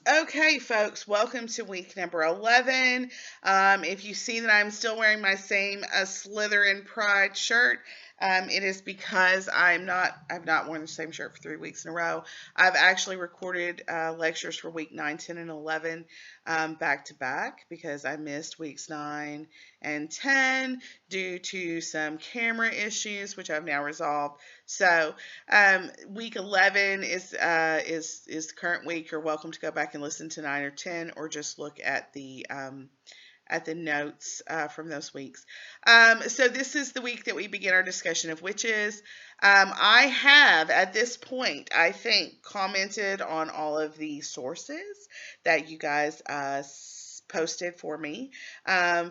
Okay, folks, welcome to week number 11. If you see that I'm still wearing my same Slytherin Pride shirt, it is because I've not worn the same shirt for 3 weeks in a row. I've actually recorded lectures for week 9, 10, and 11 back to back because I missed weeks 9 and 10 due to some camera issues, which I've now resolved. So, week 11 is the current week. You're welcome to go back and listen to 9 or 10, or just look at the notes from those weeks. So this is the week that we begin our discussion of witches. I have, at this point, I think, commented on all of the sources that you guys posted for me.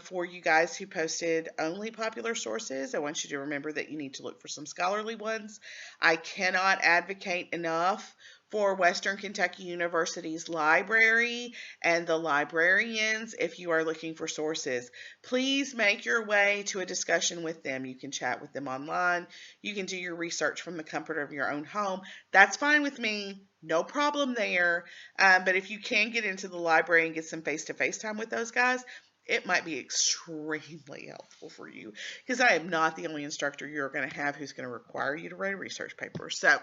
For you guys who posted only popular sources, I want you to remember that you need to look for some scholarly ones. I cannot advocate enough for Western Kentucky University's library and the librarians if you are looking for sources. Please make your way to a discussion with them. You can chat with them online. You can do your research from the comfort of your own home. That's fine with me. No problem there. But if you can get into the library and get some face to face time with those guys, it might be extremely helpful for you because I am not the only instructor you're going to have who's going to require you to write a research paper. So,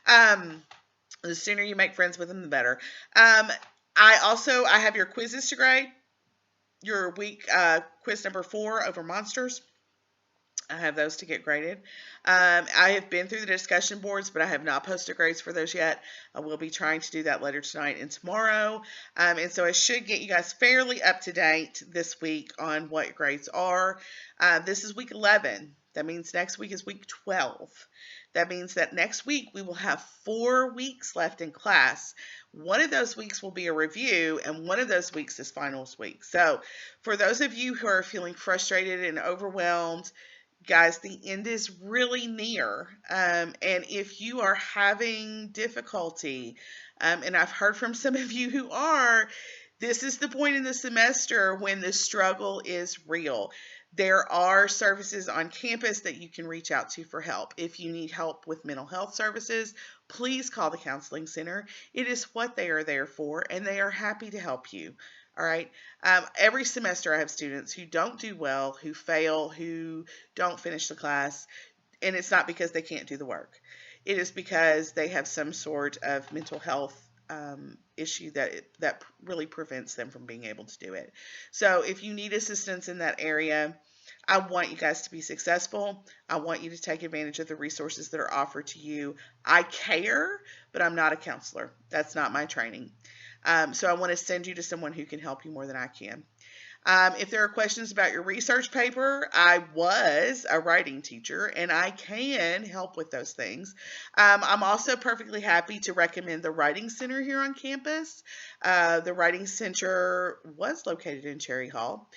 um, the sooner you make friends with them, the better. Um, I have your quizzes to grade. Your week quiz number 4 over monsters. I have those to get graded. I have been through the discussion boards, but I have not posted grades for those yet. I will be trying to do that later tonight and tomorrow. And so I should get you guys fairly up to date this week on what grades are. This is week 11. That means next week is week 12. That means that next week we will have 4 weeks left in class. One of those weeks will be a review, and one of those weeks is finals week. So, for those of you who are feeling frustrated and overwhelmed, guys, the end is really near. And if you are having difficulty, and I've heard from some of you who are, this is the point in the semester when the struggle is real. There are services on campus that you can reach out to for help. If you need help with mental health services, please call the counseling center. It is what they are there for, and they are happy to help you. All right. Every semester, I have students who don't do well, who fail, who don't finish the class, and it's not because they can't do the work. It is because they have some sort of mental health issue that really prevents them from being able to do it. So if you need assistance in that area, I want you guys to be successful. I want you to take advantage of the resources that are offered to you. I care, but I'm not a counselor. That's not my training. So I want to send you to someone who can help you more than I can. If there are questions about your research paper, I was a writing teacher and I can help with those things. I'm also perfectly happy to recommend the Writing Center here on campus. The Writing Center was located in Cherry Hall.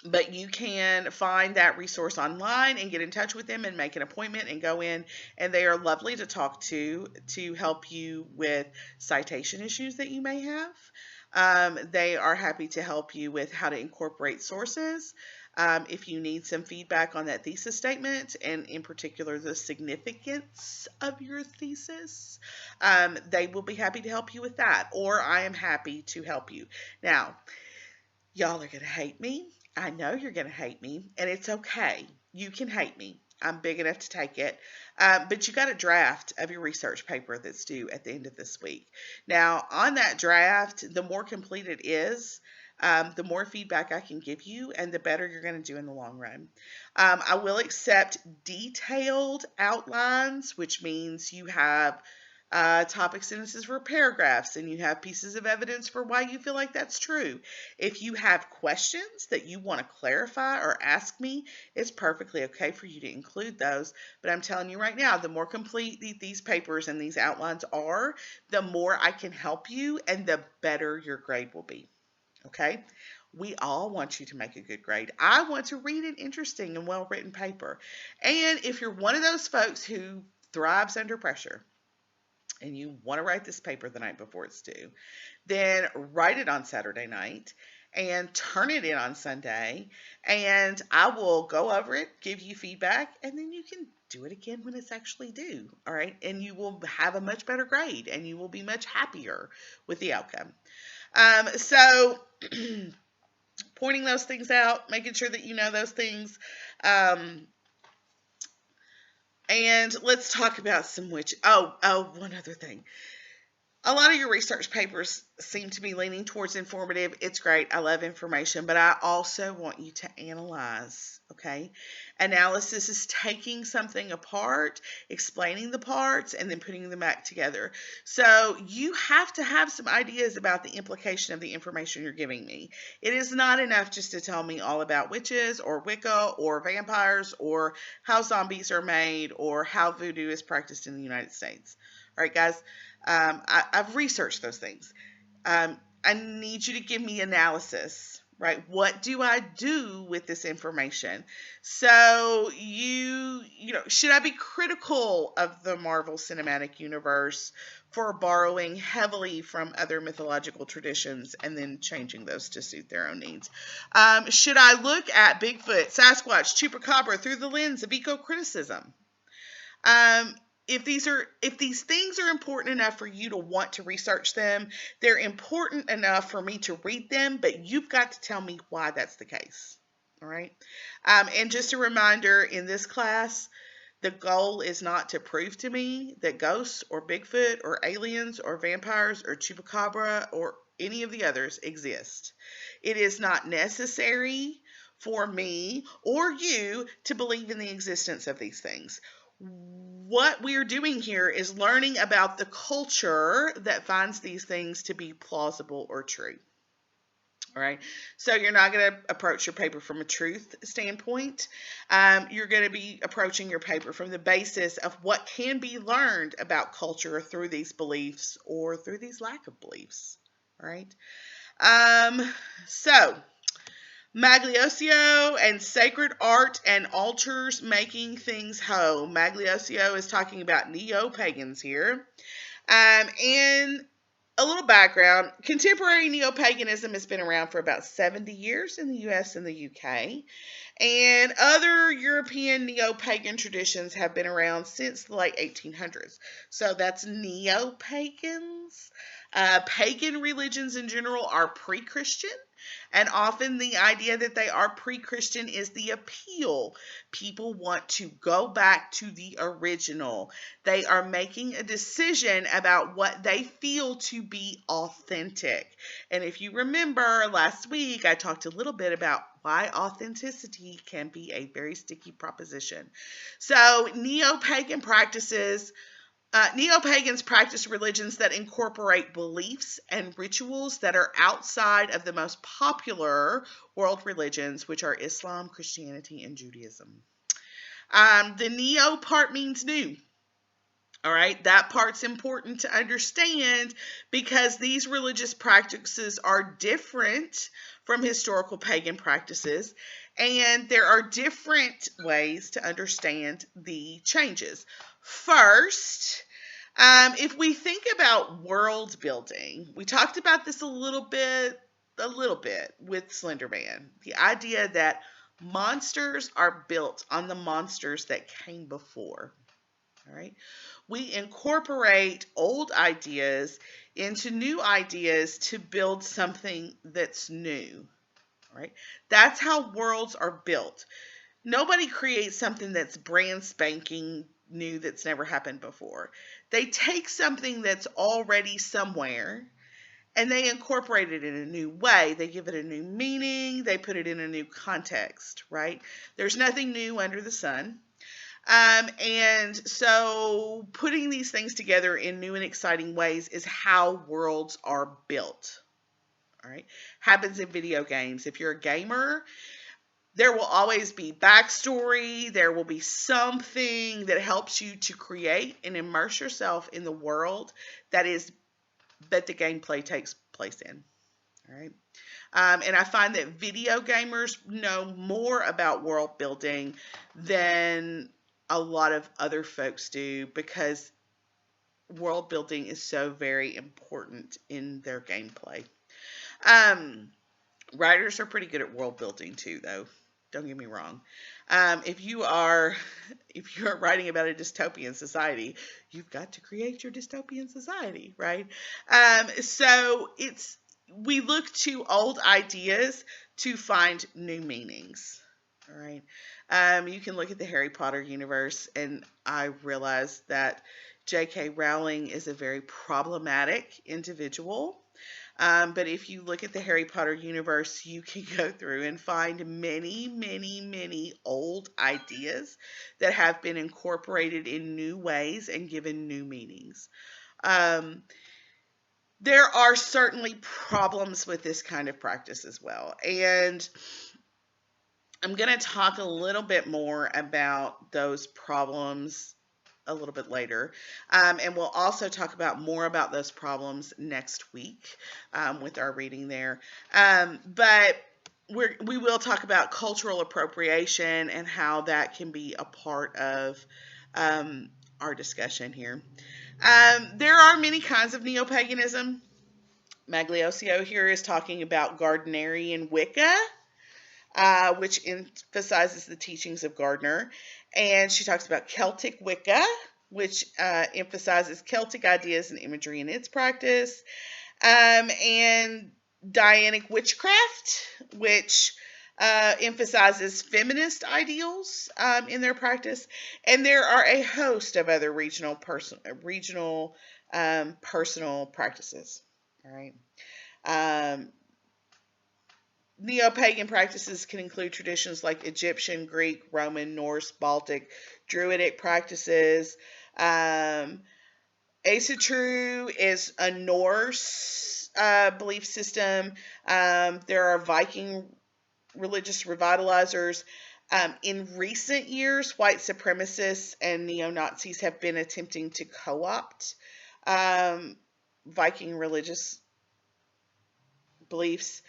But you can find that resource online and get in touch with them and make an appointment and go in, and they are lovely to talk to help you with citation issues that you may have. They are happy to help you with how to incorporate sources. If you need some feedback on that thesis statement, and in particular the significance of your thesis, they will be happy to help you with that, or I am happy to help you. Now, y'all are going to hate me. I know you're going to hate me, and it's okay. You can hate me. I'm big enough to take it. But you got a draft of your research paper that's due at the end of this week. Now, on that draft, the more complete it is, the more feedback I can give you, and the better you're going to do in the long run. I will accept detailed outlines, which means you have topic sentences for paragraphs, and you have pieces of evidence for why you feel like that's true. If you have questions that you want to clarify or ask me, it's perfectly okay for you to include those. But I'm telling you right now, the more complete these papers and these outlines are, the more I can help you and the better your grade will be. Okay? We all want you to make a good grade. I want to read an interesting and well written paper. And if you're one of those folks who thrives under pressure, and you want to write this paper the night before it's due, then write it on Saturday night and turn it in on Sunday, and I will go over it, give you feedback, and then you can do it again when it's actually due. All right. And you will have a much better grade and you will be much happier with the outcome. So pointing those things out, making sure that you know those things. And let's talk about some one other thing. A lot of your research papers seem to be leaning towards informative. It's great. I love information, but I also want you to analyze, okay? Analysis is taking something apart, explaining the parts, and then putting them back together. So you have to have some ideas about the implication of the information you're giving me. It is not enough just to tell me all about witches or Wicca or vampires or how zombies are made or how voodoo is practiced in the United States. All right, guys. I've researched those things. I need you to give me analysis, right? What do I do with this information? So should I be critical of the Marvel Cinematic Universe for borrowing heavily from other mythological traditions and then changing those to suit their own needs? Should I look at Bigfoot, Sasquatch, Chupacabra through the lens of eco-criticism? If these things are important enough for you to want to research them, they're important enough for me to read them, but you've got to tell me why that's the case. All right. And just a reminder, in this class, the goal is not to prove to me that ghosts or Bigfoot or aliens or vampires or Chupacabra or any of the others exist. It is not necessary for me or you to believe in the existence of these things. What we're doing here is learning about the culture that finds these things to be plausible or true. All right. So you're not going to approach your paper from a truth standpoint. You're going to be approaching your paper from the basis of what can be learned about culture through these beliefs or through these lack of beliefs. All right. So Maglioccio and sacred art and altars making things home. Maglioccio is talking about neo-pagans here. And a little background, contemporary neo-paganism has been around for about 70 years in the US and the UK. And other European neo-pagan traditions have been around since the late 1800s. So that's neo-pagans. Pagan religions in general are pre-Christian. And often the idea that they are pre-Christian is the appeal. People want to go back to the original. They are making a decision about what they feel to be authentic. And if you remember last week, I talked a little bit about why authenticity can be a very sticky proposition. So neo-pagan practices Neo-pagans practice religions that incorporate beliefs and rituals that are outside of the most popular world religions, which are Islam, Christianity, and Judaism. The neo part means new. All right, that part's important to understand because these religious practices are different from historical pagan practices, and there are different ways to understand the changes. First, if we think about world building, we talked about this a little bit with Slender Man. The idea that monsters are built on the monsters that came before. All right. We incorporate old ideas into new ideas to build something that's new. All right. That's how worlds are built. Nobody creates something that's brand spanking new that's never happened before. They take something that's already somewhere and they incorporate it in a new way. They give it a new meaning. They put it in a new context, right? There's nothing new under the sun. And so putting these things together in new and exciting ways is how worlds are built. All right. Happens in video games. If you're a gamer, there will always be backstory. There will be something that helps you to create and immerse yourself in the world that the gameplay takes place in. All right. And I find that video gamers know more about world building than a lot of other folks do because world building is so very important in their gameplay. Writers are pretty good at world building too, though. Don't get me wrong. If you are writing about a dystopian society, you've got to create your dystopian society, right? So we look to old ideas to find new meanings. All right. You can look at the Harry Potter universe, and I realize that J.K. Rowling is a very problematic individual. But if you look at the Harry Potter universe, you can go through and find many, many, many old ideas that have been incorporated in new ways and given new meanings. Um, there are certainly problems with this kind of practice as well. And I'm going to talk a little bit more about those problems a little bit later. And we'll also talk about more about those problems next week with our reading there. But we will talk about cultural appropriation and how that can be a part of our discussion here. There are many kinds of neo-paganism. Maglioccio here is talking about Gardnerian Wicca, which emphasizes the teachings of Gardner. And she talks about Celtic Wicca, which emphasizes Celtic ideas and imagery in its practice. And Dianic Witchcraft, which emphasizes feminist ideals in their practice. And there are a host of other regional personal practices. All right. Neo-pagan practices can include traditions like Egyptian, Greek, Roman, Norse, Baltic, Druidic practices. Asatru is a Norse belief system. There are Viking religious revitalizers. In recent years, white supremacists and neo-Nazis have been attempting to co-opt Viking religious beliefs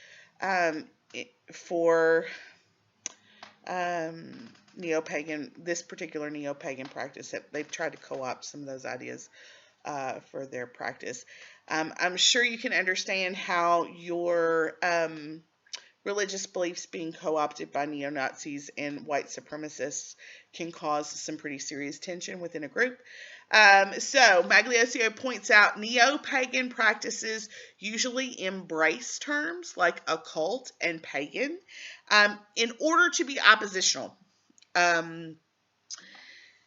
for this particular neo-pagan practice. They've tried to co-opt some of those ideas for their practice. I'm sure you can understand how your religious beliefs being co-opted by neo-Nazis and white supremacists can cause some pretty serious tension within a group. So Maglioccio points out neo-pagan practices usually embrace terms like occult and pagan in order to be oppositional.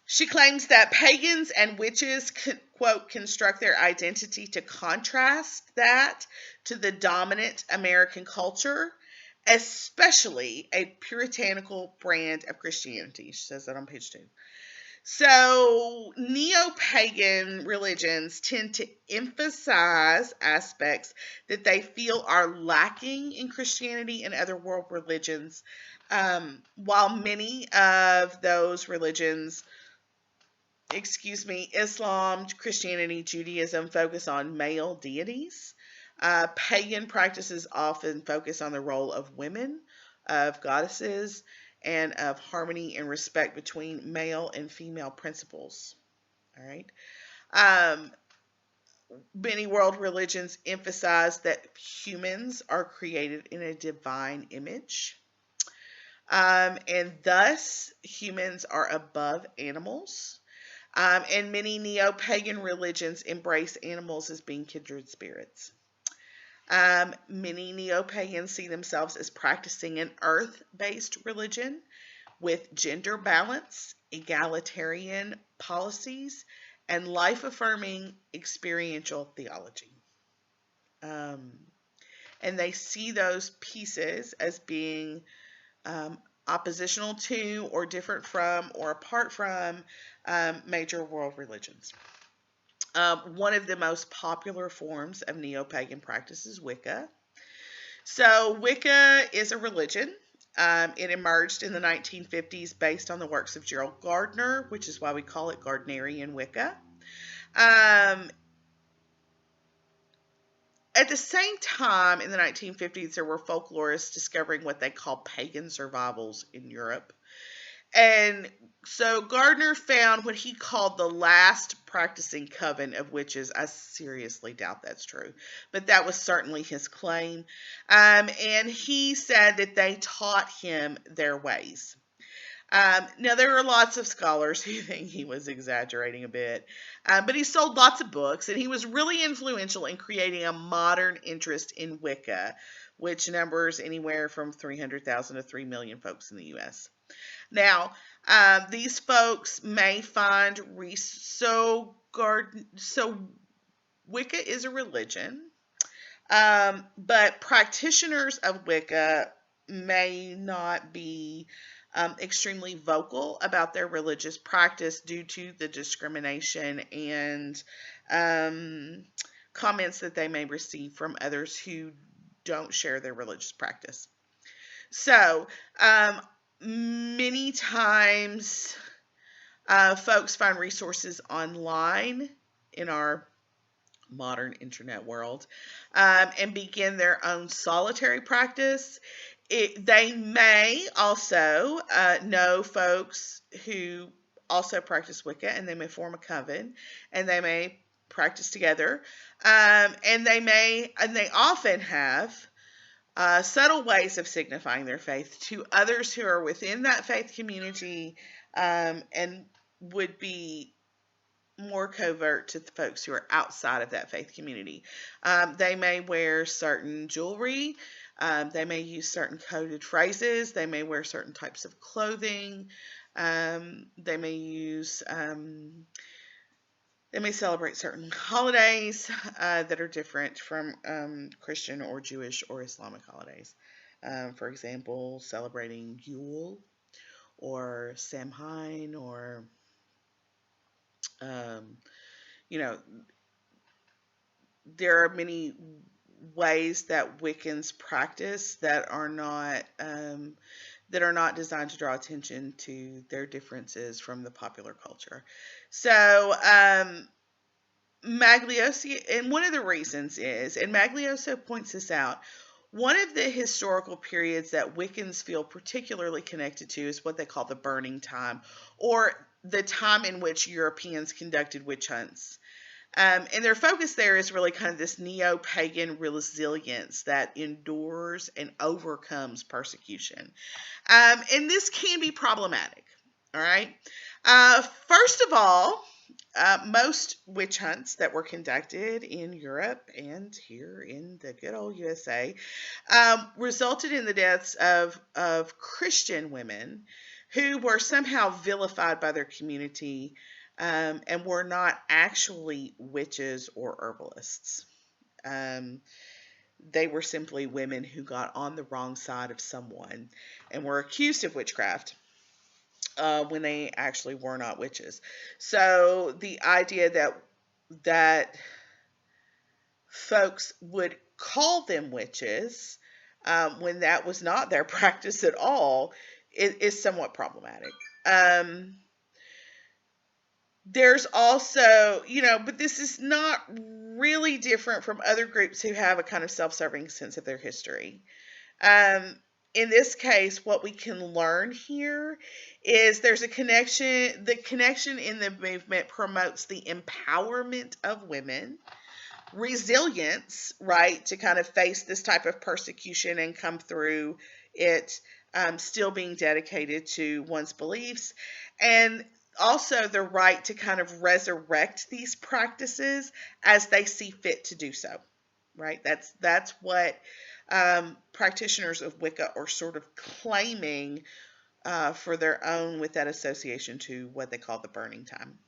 She claims that pagans and witches, quote, construct their identity to contrast that to the dominant American culture, especially a puritanical brand of Christianity. She says that on page 2. So, neo-pagan religions tend to emphasize aspects that they feel are lacking in Christianity and other world religions, while many of those religions, Islam, Christianity, Judaism, focus on male deities. Pagan practices often focus on the role of women, of goddesses, and of harmony and respect between male and female principles. All right. Many world religions emphasize that humans are created in a divine image. And thus, humans are above animals. And many neo-pagan religions embrace animals as being kindred spirits. Many neo-pagans see themselves as practicing an earth-based religion with gender balance, egalitarian policies, and life-affirming experiential theology. And they see those pieces as being oppositional to or different from or apart from major world religions. One of the most popular forms of neo-pagan practice is Wicca. So Wicca is a religion. It emerged in the 1950s based on the works of Gerald Gardner, which is why we call it Gardnerian Wicca. At the same time, in the 1950s, there were folklorists discovering what they call pagan survivals in Europe. And so Gardner found what he called the last practicing coven of witches. I seriously doubt that's true, but that was certainly his claim. And he said that they taught him their ways. Now, there are lots of scholars who think he was exaggerating a bit, but he sold lots of books, and he was really influential in creating a modern interest in Wicca, which numbers anywhere from 300,000 to 3 million folks in the U.S. Now, these folks may find so Wicca is a religion, but practitioners of Wicca may not be extremely vocal about their religious practice due to the discrimination and comments that they may receive from others who don't share their religious practice. So, many times folks find resources online in our modern internet world and begin their own solitary practice. They may also know folks who also practice Wicca, and they may form a coven, and they may practice together, and they often have subtle ways of signifying their faith to others who are within that faith community, and would be more covert to the folks who are outside of that faith community. They may wear certain jewelry. They may use certain coded phrases. They may wear certain types of clothing. They may use they may celebrate certain holidays that are different from Christian or Jewish or Islamic holidays. For example, celebrating Yule or Samhain, or um, you know, there are many ways that Wiccans practice that are not designed to draw attention to their differences from the popular culture. So Magliosi, and one of the reasons is, and Maglioso points this out, one of the historical periods that Wiccans feel particularly connected to is what they call the Burning Time, or the time in which Europeans conducted witch hunts. And their focus there is really kind of this neo-pagan resilience that endures and overcomes persecution. And this can be problematic, all right? First of all, most witch hunts that were conducted in Europe and here in the good old USA resulted in the deaths of Christian women who were somehow vilified by their community, and were not actually witches or herbalists. They were simply women who got on the wrong side of someone and were accused of witchcraft when they actually were not witches. So the idea that folks would call them witches when that was not their practice at all is somewhat problematic. There's also, but this is not really different from other groups who have a kind of self-serving sense of their history. In this case, what we can learn here is there's a connection. The connection in the movement promotes the empowerment of women, resilience, right, to kind of face this type of persecution and come through it, still being dedicated to one's beliefs, and also the right to kind of resurrect these practices as they see fit to do so, right? That's what practitioners of Wicca are sort of claiming for their own, with that association to what they call the Burning Time.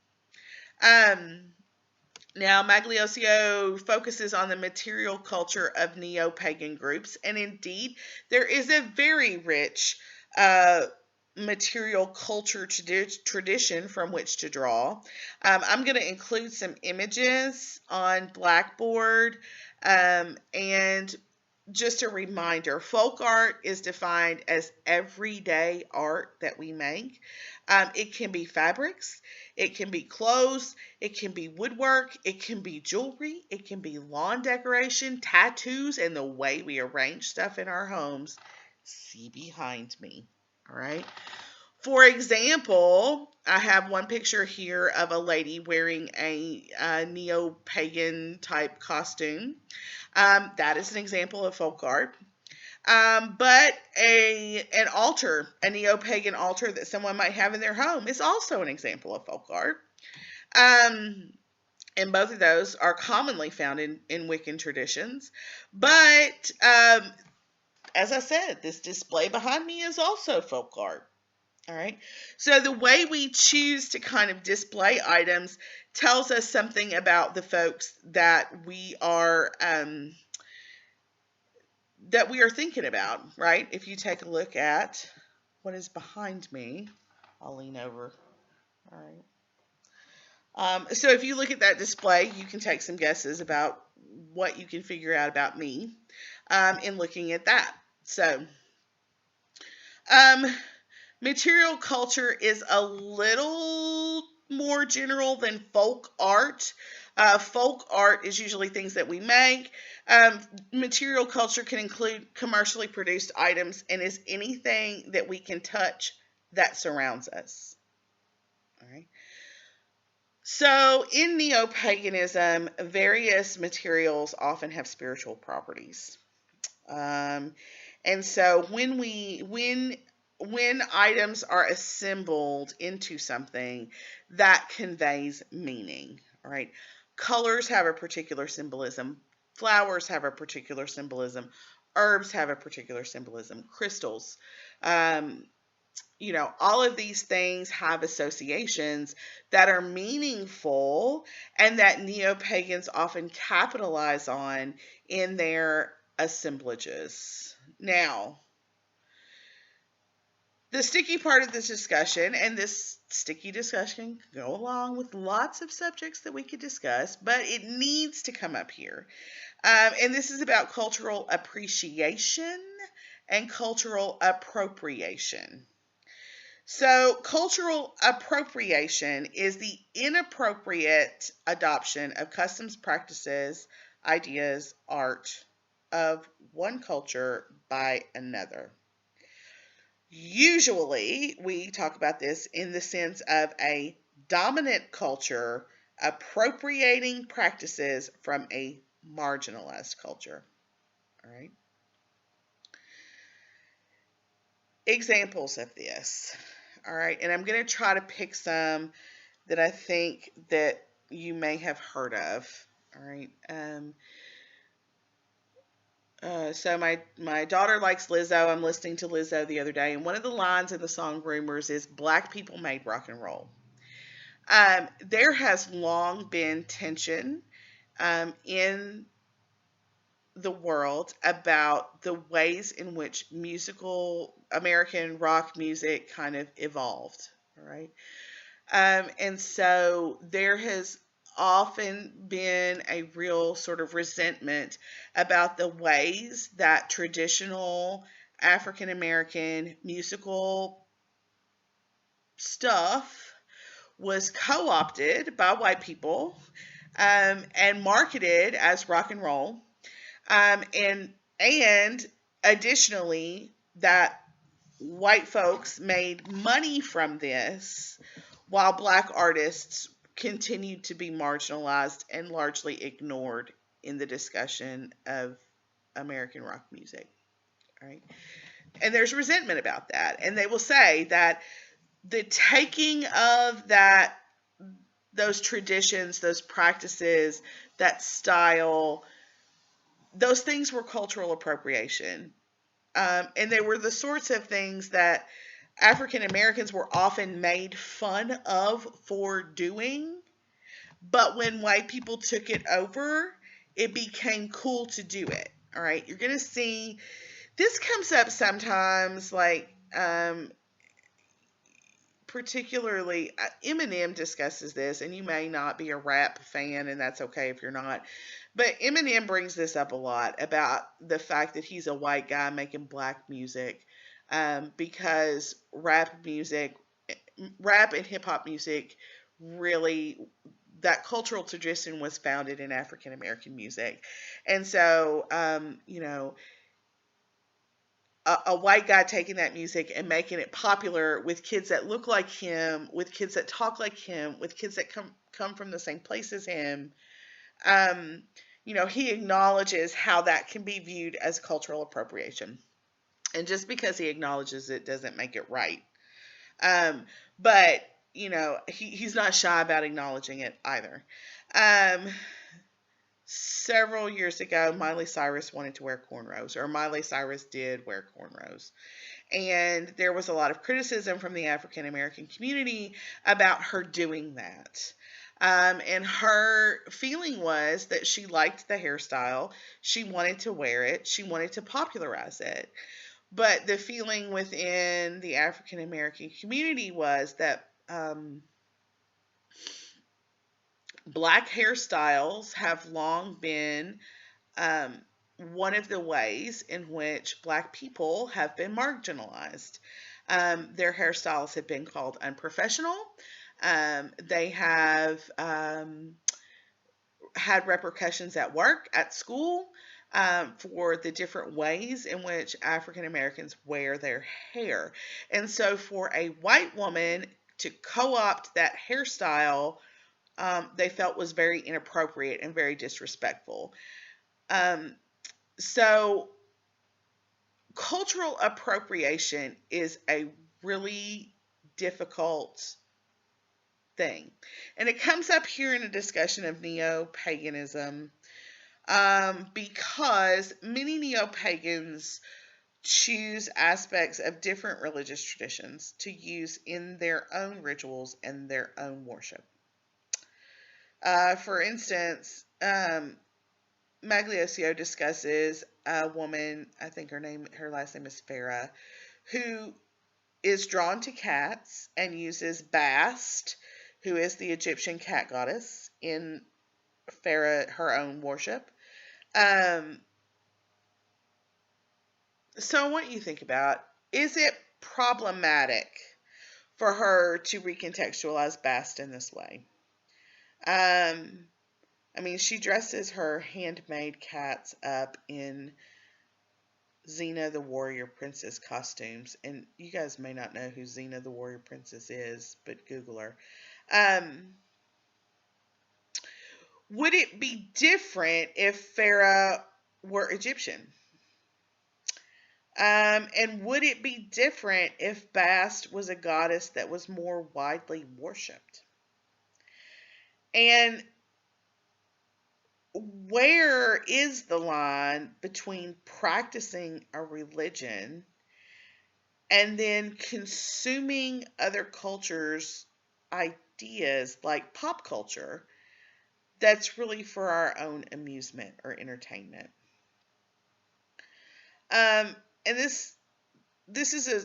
Now, Maglioccio focuses on the material culture of neo-pagan groups, and indeed, there is a very rich material culture tradition from which to draw. I'm going to include some images on Blackboard, and just a reminder, folk art is defined as everyday art that we make. It can be fabrics, it can be clothes, it can be woodwork, it can be jewelry, it can be lawn decoration, tattoos, and the way we arrange stuff in our homes. See behind me, all right? For example, I have one picture here of a lady wearing a neo-pagan type costume. That is an example of folk art. But an altar, a neo-pagan altar that someone might have in their home, is also an example of folk art. And both of those are commonly found in Wiccan traditions. But as I said, this display behind me is also folk art. All right. So the way we choose to kind of display items tells us something about the folks that we are thinking about, right? If you take a look at what is behind me, I'll lean over. All right. So if you look at that display, you can take some guesses about what you can figure out about me in looking at that. So, material culture is a little more general than folk art. Folk art is usually things that we make. Material culture can include commercially produced items and is anything that we can touch that surrounds us. All right. So, in neo paganism, various materials often have spiritual properties. And so when items are assembled into something, that conveys meaning. All right. Colors have a particular symbolism. Flowers have a particular symbolism. Herbs have a particular symbolism. Crystals. All of these things have associations that are meaningful and that neo-pagans often capitalize on in their assemblages. Now, the sticky part of this discussion, and this sticky discussion can go along with lots of subjects that we could discuss, but it needs to come up here. And this is about cultural appreciation and cultural appropriation. So, cultural appropriation is the inappropriate adoption of customs, practices, ideas, art of one culture by another. Usually, we talk about this in the sense of a dominant culture appropriating practices from a marginalized culture. All right. Examples of this. All right. And I'm going to try to pick some that I think that you may have heard of. All right. So my daughter likes Lizzo. I'm listening to Lizzo the other day, and one of the lines in the song "Rumors" is "Black people made rock and roll." There has long been tension in the world about the ways in which musical American rock music kind of evolved. All right. And so there has often been a real sort of resentment about the ways that traditional African American musical stuff was co opted by white people and marketed as rock and roll. And additionally, that white folks made money from this while black artists continued to be marginalized and largely ignored in the discussion of American rock music. All right. And there's resentment about that. And they will say that the taking of those traditions, those practices, that style, those things were cultural appropriation. And they were the sorts of things that African Americans were often made fun of for doing. But when white people took it over, it became cool to do it. All right. You're going to see this comes up sometimes, like, particularly Eminem discusses this, and you may not be a rap fan, and that's okay if you're not. But Eminem brings this up a lot about the fact that he's a white guy making black music, because rap and hip hop music really, that cultural tradition was founded in African American music. And so, a white guy taking that music and making it popular with kids that look like him, with kids that talk like him, with kids that come from the same place as him. Um, he acknowledges how that can be viewed as cultural appropriation. And just because he acknowledges it doesn't make it right. But he's not shy about acknowledging it either. Um, Several years ago, Miley Cyrus wanted to wear cornrows, or Miley Cyrus did wear cornrows. And there was a lot of criticism from the African American community about her doing that. And her feeling was that she liked the hairstyle, she wanted to wear it, she wanted to popularize it. But the feeling within the African American community was that black hairstyles have long been um, one of the ways in which black people have been marginalized. Their hairstyles have been called unprofessional. They have had repercussions at work, at school, for the different ways in which African Americans wear their hair. And so, for a white woman to co opt that hairstyle, they felt was very inappropriate and very disrespectful. Um, so, cultural appropriation is a really difficult thing. And it comes up here in a discussion of neo paganism, because many neo pagans choose aspects of different religious traditions to use in their own rituals and their own worship. For instance, Magliocchio discusses a woman, I think her last name is Farah, who is drawn to cats and uses Bast, who is the Egyptian cat goddess, in Farah, her own worship. Um, so I want you to think about, is it problematic for her to recontextualize Bast in this way? I mean, she dresses her handmade cats up in Xena the Warrior Princess costumes, and you guys may not know who Xena the Warrior Princess is, but Google her. Um, would it be different if Farah were Egyptian? And would it be different if Bast was a goddess that was more widely worshipped? And where is the line between practicing a religion and then consuming other cultures' ideas like pop culture that's really for our own amusement or entertainment? Um, and this is a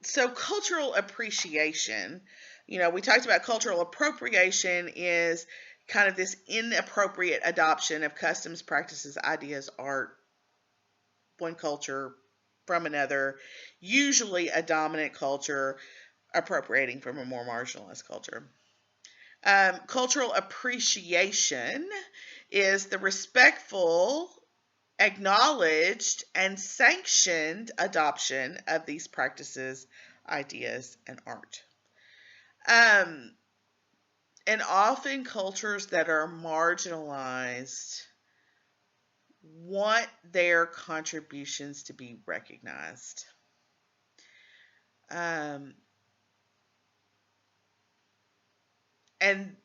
so cultural appreciation. We talked about cultural appropriation is kind of this inappropriate adoption of customs, practices, ideas, art, one culture from another, usually a dominant culture appropriating from a more marginalized culture. Cultural appreciation is the respectful, acknowledged, and sanctioned adoption of these practices, ideas, and art. Um, and often cultures that are marginalized want their contributions to be recognized. Um, and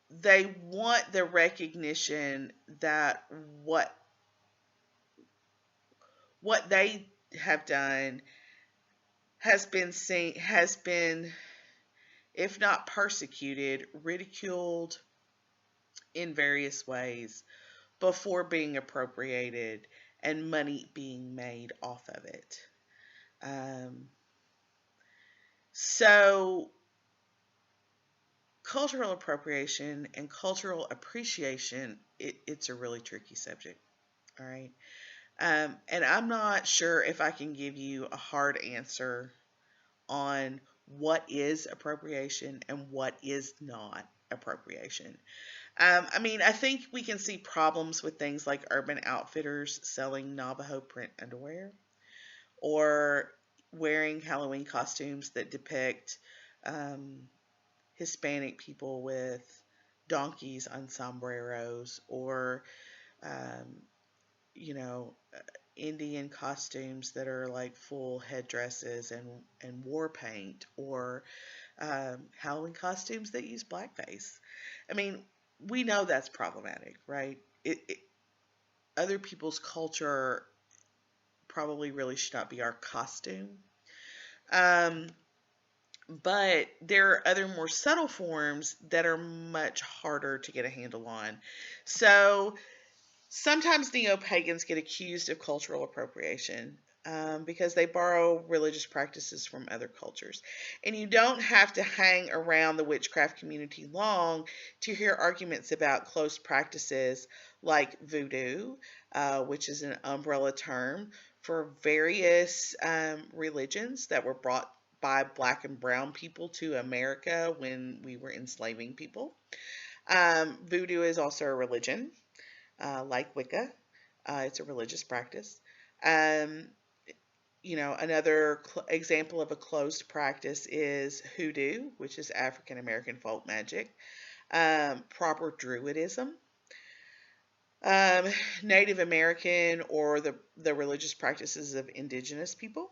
they want the recognition that what they have done has been, if not persecuted, ridiculed in various ways before being appropriated and money being made off of it. Um, so, cultural appropriation and cultural appreciation, it's a really tricky subject. All right. And I'm not sure if I can give you a hard answer on what is appropriation and what is not appropriation. I mean, I think we can see problems with things like Urban Outfitters selling Navajo print underwear, or wearing Halloween costumes that depict um, Hispanic people with donkeys on sombreros, or um, you know, Indian costumes that are like full headdresses and war paint, or Halloween costumes that use blackface. I mean, we know that's problematic, right? Other people's culture probably really should not be our costume. Um, but there are other more subtle forms that are much harder to get a handle on. So sometimes neo pagans get accused of cultural appropriation because they borrow religious practices from other cultures. And you don't have to hang around the witchcraft community long to hear arguments about close practices like voodoo, which is an umbrella term for various religions that were brought by black and brown people to America when we were enslaving people. Voodoo is also a religion, like Wicca. It's a religious practice. Um, another example of a closed practice is hoodoo, which is African American folk magic, proper druidism, um, Native American, or the religious practices of indigenous people,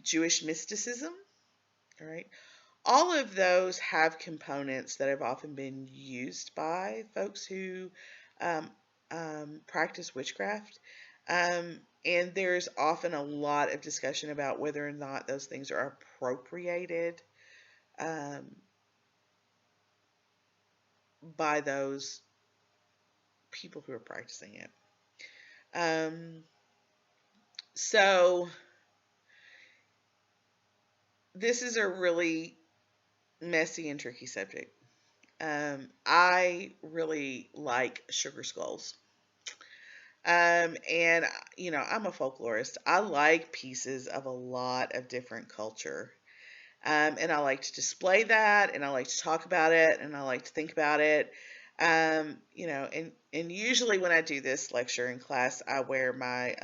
Jewish mysticism. All right. All of those have components that have often been used by folks who um, practice witchcraft. And there's often a lot of discussion about whether or not those things are appropriated um, by those people who are practicing it. Um, so, this is a really messy and tricky subject. I really like sugar skulls. And I'm a folklorist. I like pieces of a lot of different culture. And I like to display that, and I like to talk about it, and I like to think about it. And usually when I do this lecture in class, I wear my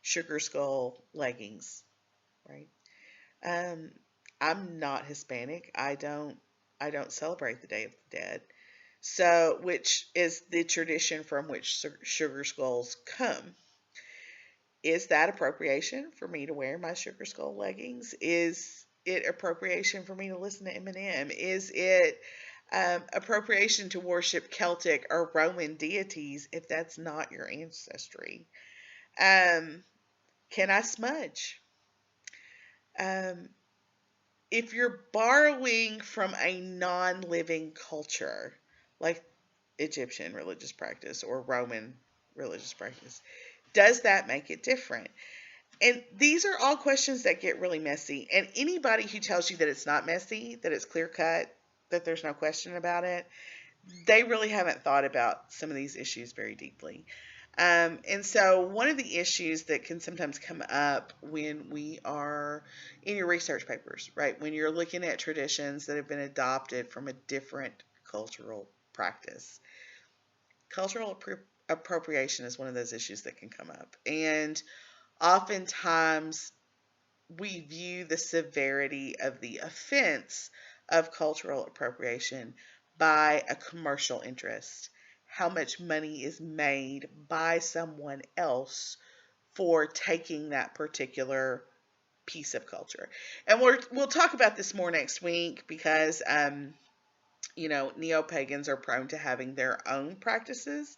sugar skull leggings, right? Um, I'm not Hispanic. I don't celebrate the Day of the Dead. So, which is the tradition from which sugar skulls come. Is that appropriation for me to wear my sugar skull leggings? Is it appropriation for me to listen to Eminem? Is it appropriation to worship Celtic or Roman deities if that's not your ancestry? Um, can I smudge? Um, if you're borrowing from a non living culture, like Egyptian religious practice or Roman religious practice, does that make it different? And these are all questions that get really messy. And anybody who tells you that it's not messy, that it's clear cut, that there's no question about it, they really haven't thought about some of these issues very deeply. And so, one of the issues that can sometimes come up when we are in your research papers, right, when you're looking at traditions that have been adopted from a different cultural practice, cultural appropriation is one of those issues that can come up. And oftentimes, we view the severity of the offense of cultural appropriation by a commercial interest. How much money is made by someone else for taking that particular piece of culture. And we'll talk about this more next week because neo pagans are prone to having their own practices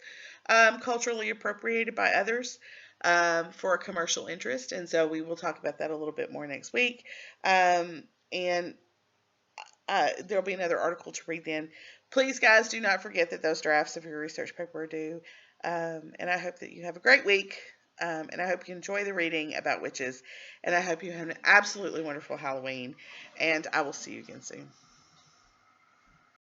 culturally appropriated by others for a commercial interest. And so we will talk about that a little bit more next week. And there'll be another article to read then. Please, guys, do not forget that those drafts of your research paper are due. And I hope that you have a great week. And I hope you enjoy the reading about witches. And I hope you have an absolutely wonderful Halloween. And I will see you again soon.